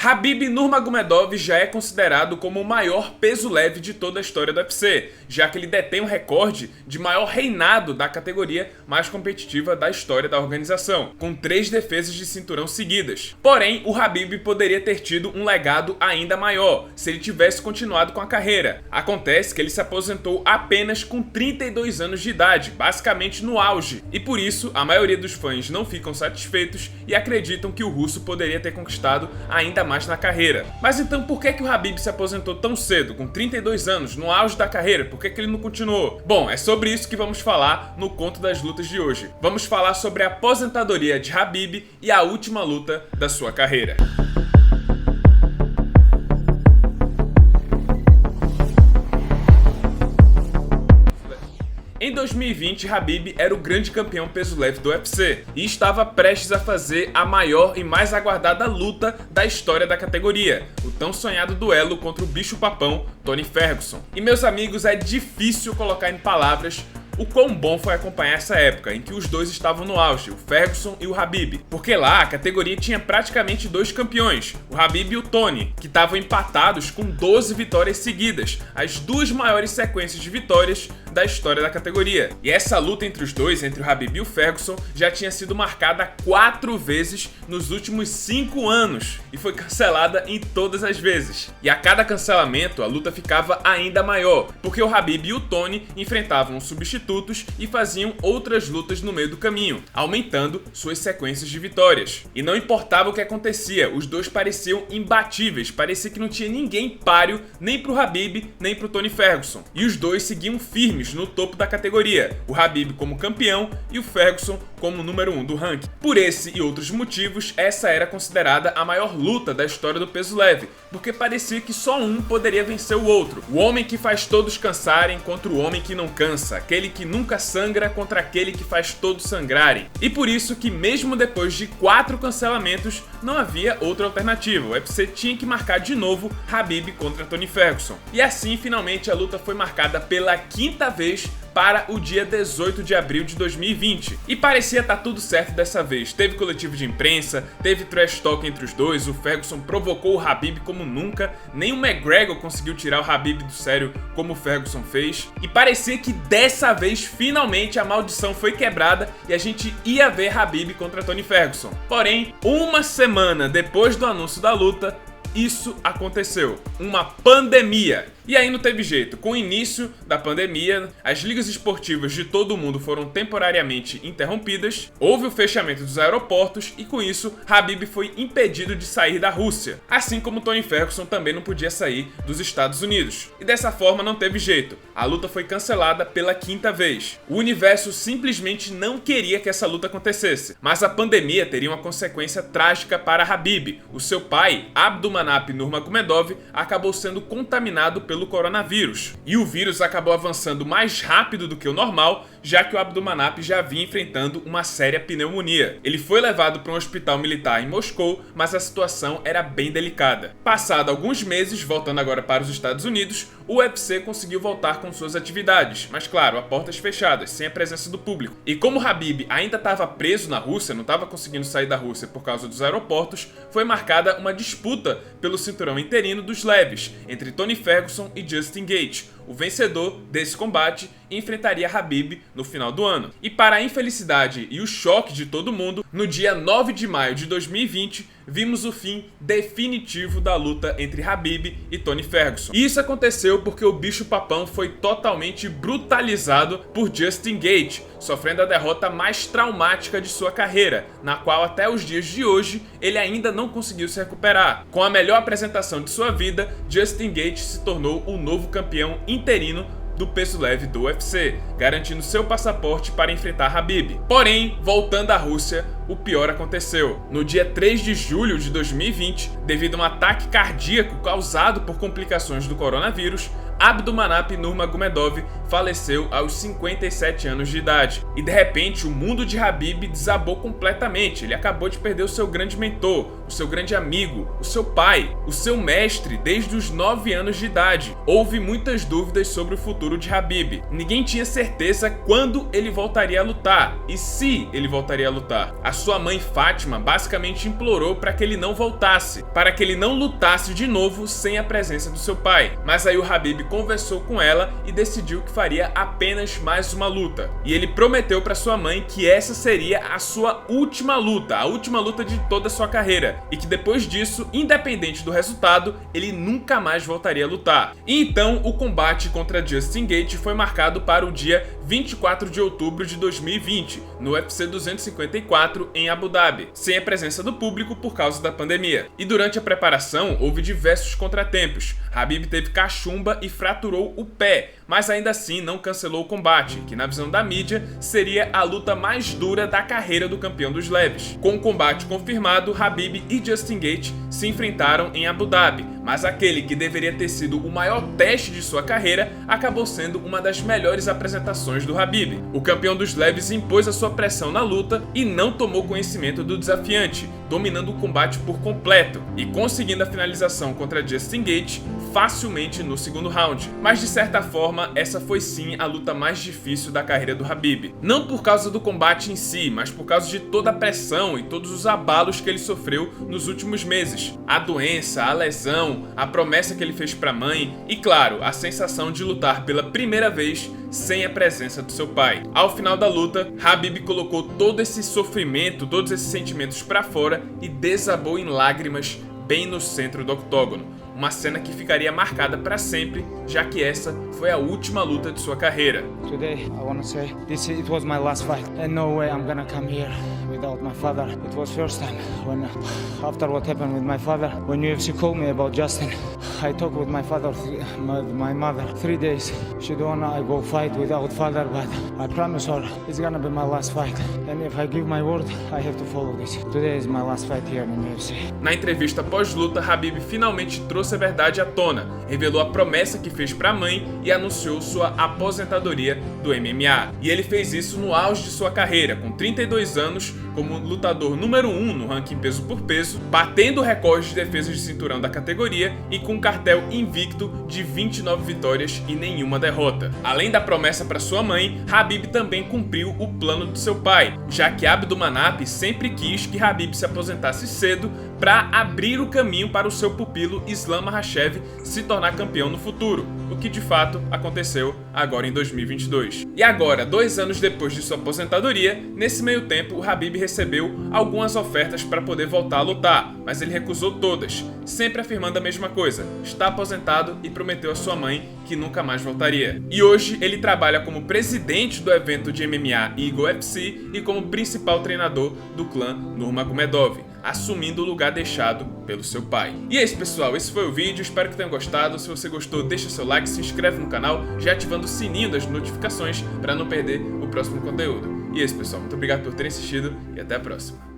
Khabib Nurmagomedov já é considerado como o maior peso leve de toda a história do UFC, já que ele detém o recorde de maior reinado da categoria mais competitiva da história da organização, com 3 defesas de cinturão seguidas. Porém, o Khabib poderia ter tido um legado ainda maior, se ele tivesse continuado com a carreira. Acontece que ele se aposentou apenas com 32 anos de idade, basicamente no auge, e por isso a maioria dos fãs não ficam satisfeitos e acreditam que o russo poderia ter conquistado ainda mais na carreira. Mas então por que o Khabib se aposentou tão cedo, com 32 anos, no auge da carreira? Por que ele não continuou? Bom, é sobre isso que vamos falar no Conto das Lutas de hoje. Vamos falar sobre a aposentadoria de Khabib e a última luta da sua carreira. Em 2020, Khabib era o grande campeão peso leve do UFC e estava prestes a fazer a maior e mais aguardada luta da história da categoria, o tão sonhado duelo contra o bicho-papão Tony Ferguson. E meus amigos, é difícil colocar em palavras o quão bom foi acompanhar essa época em que os dois estavam no auge, o Ferguson e o Khabib, porque lá a categoria tinha praticamente 2 campeões, o Khabib e o Tony, que estavam empatados com 12 vitórias seguidas, as 2 maiores sequências de vitórias da história da categoria. E essa luta entre os dois, entre o Khabib e o Ferguson, já tinha sido marcada 4 vezes nos últimos 5 anos e foi cancelada em todas as vezes. E a cada cancelamento a luta ficava ainda maior, porque o Khabib e o Tony enfrentavam um substituto e faziam outras lutas no meio do caminho, aumentando suas sequências de vitórias. E não importava o que acontecia, os dois pareciam imbatíveis, parecia que não tinha ninguém páreo nem pro Khabib nem pro Tony Ferguson. E os dois seguiam firmes no topo da categoria, o Khabib como campeão e o Ferguson como número 1 do ranking. Por esse e outros motivos, essa era considerada a maior luta da história do peso leve, porque parecia que só um poderia vencer o outro. O homem que faz todos cansarem contra o homem que não cansa, aquele que nunca sangra contra aquele que faz todos sangrarem. E por isso que mesmo depois de 4 cancelamentos, não havia outra alternativa. O UFC tinha que marcar de novo Khabib contra Tony Ferguson. E assim, finalmente, a luta foi marcada pela 5ª vez para o dia 18 de abril de 2020. E parecia estar tudo certo dessa vez. Teve coletivo de imprensa, teve trash talk entre os dois, o Ferguson provocou o Khabib como nunca, nem o McGregor conseguiu tirar o Khabib do sério como o Ferguson fez. E parecia que dessa vez, finalmente, a maldição foi quebrada e a gente ia ver Khabib contra Tony Ferguson. Porém, uma semana depois do anúncio da luta, isso aconteceu. Uma pandemia. E aí não teve jeito. Com o início da pandemia, as ligas esportivas de todo o mundo foram temporariamente interrompidas, houve o fechamento dos aeroportos e com isso, Khabib foi impedido de sair da Rússia, assim como Tony Ferguson também não podia sair dos Estados Unidos. E dessa forma não teve jeito. A luta foi cancelada pela 5ª vez. O universo simplesmente não queria que essa luta acontecesse, mas a pandemia teria uma consequência trágica para Khabib. O seu pai, Abdulmanap Nurmagomedov, acabou sendo contaminado pelo coronavírus. E o vírus acabou avançando mais rápido do que o normal, já que o Abdulmanap já vinha enfrentando uma séria pneumonia. Ele foi levado para um hospital militar em Moscou, mas a situação era bem delicada. Passado alguns meses, voltando agora para os Estados Unidos, o UFC conseguiu voltar com suas atividades, mas claro, a portas fechadas, sem a presença do público. E como Khabib ainda estava preso na Rússia, não estava conseguindo sair da Rússia por causa dos aeroportos, foi marcada uma disputa pelo cinturão interino dos leves, entre Tony Ferguson e Justin Gaethje. O vencedor desse combate enfrentaria Khabib no final do ano. E para a infelicidade e o choque de todo mundo, no dia 9 de maio de 2020, vimos o fim definitivo da luta entre Khabib e Tony Ferguson. E isso aconteceu porque o bicho-papão foi totalmente brutalizado por Justin Gaethje, sofrendo a derrota mais traumática de sua carreira, na qual até os dias de hoje ele ainda não conseguiu se recuperar. Com a melhor apresentação de sua vida, Justin Gaethje se tornou o novo campeão interino do peso leve do UFC, garantindo seu passaporte para enfrentar Khabib. Porém, voltando à Rússia, o pior aconteceu. No dia 3 de julho de 2020, devido a um ataque cardíaco causado por complicações do coronavírus, Abdulmanap Nurmagomedov faleceu aos 57 anos de idade. E de repente, o mundo de Khabib desabou completamente. Ele acabou de perder o seu grande mentor, o seu grande amigo, o seu pai, o seu mestre desde os 9 anos de idade. Houve muitas dúvidas sobre o futuro de Khabib. Ninguém tinha certeza quando ele voltaria a lutar e se ele voltaria a lutar. A sua mãe Fátima basicamente implorou para que ele não voltasse, para que ele não lutasse de novo sem a presença do seu pai. Mas aí o Khabib conversou com ela e decidiu que faria apenas mais uma luta. E ele prometeu para sua mãe que essa seria a sua última luta, a última luta de toda a sua carreira, e que depois disso, independente do resultado, ele nunca mais voltaria a lutar. E então o combate contra Justin Gaethje foi marcado para o dia 24 de outubro de 2020, no UFC 254 em Abu Dhabi, sem a presença do público por causa da pandemia. E durante a preparação houve diversos contratempos. Khabib teve cachumba e fraturou o pé, mas ainda assim não cancelou o combate, que na visão da mídia seria a luta mais dura da carreira do campeão dos leves. Com o combate confirmado, Khabib e Justin Gaethje se enfrentaram em Abu Dhabi, mas aquele que deveria ter sido o maior teste de sua carreira acabou sendo uma das melhores apresentações do Khabib. O campeão dos leves impôs a sua pressão na luta e não tomou conhecimento do desafiante, dominando o combate por completo e conseguindo a finalização contra Justin Gaethje facilmente no segundo round. Mas de certa forma, essa foi sim a luta mais difícil da carreira do Khabib. Não por causa do combate em si, mas por causa de toda a pressão e todos os abalos que ele sofreu nos últimos meses. A doença, a lesão, a promessa que ele fez para a mãe e, claro, a sensação de lutar pela primeira vez sem a presença do seu pai. Ao final da luta, Khabib colocou todo esse sofrimento, todos esses sentimentos para fora e desabou em lágrimas bem no centro do octógono. Uma cena que ficaria marcada para sempre, já que essa foi a última luta de sua carreira. Today, I want to say it was my last fight, and no way I'm gonna come here without my father. It was first time when after what happened with my father, when UFC called me about Justin, I talked with my father, my mother, 3 days. She don't wanna I go fight without father, but I promise her it's gonna be my last fight, and if I give my word, I have to follow this. Today is my last fight here in UFC. Na entrevista pós-luta, Khabib finalmente trouxe a verdade à tona, revelou a promessa que fez para a mãe e anunciou sua aposentadoria do MMA. E ele fez isso no auge de sua carreira, com 32 anos, como lutador número 1 no ranking peso por peso, batendo o recorde de defesa de cinturão da categoria e com um cartel invicto de 29 vitórias e nenhuma derrota. Além da promessa para sua mãe, Khabib também cumpriu o plano do seu pai, já que Abdulmanap sempre quis que Khabib se aposentasse cedo para abrir o caminho para o seu pupilo Islam Makhachev se tornar campeão no futuro, o que de fato aconteceu agora em 2022. E agora, 2 anos depois de sua aposentadoria, nesse meio tempo o Khabib recebeu algumas ofertas para poder voltar a lutar, mas ele recusou todas, sempre afirmando a mesma coisa: está aposentado, e prometeu à sua mãe que nunca mais voltaria. E hoje ele trabalha como presidente do evento de MMA Eagle FC e como principal treinador do clã Nurmagomedov, assumindo o lugar deixado pelo seu pai. E é isso, pessoal, esse foi o vídeo, espero que tenham gostado. Se você gostou, deixa seu like, se inscreve no canal, já ativando o sininho das notificações para não perder o próximo conteúdo. E é isso, pessoal, muito obrigado por terem assistido e até a próxima.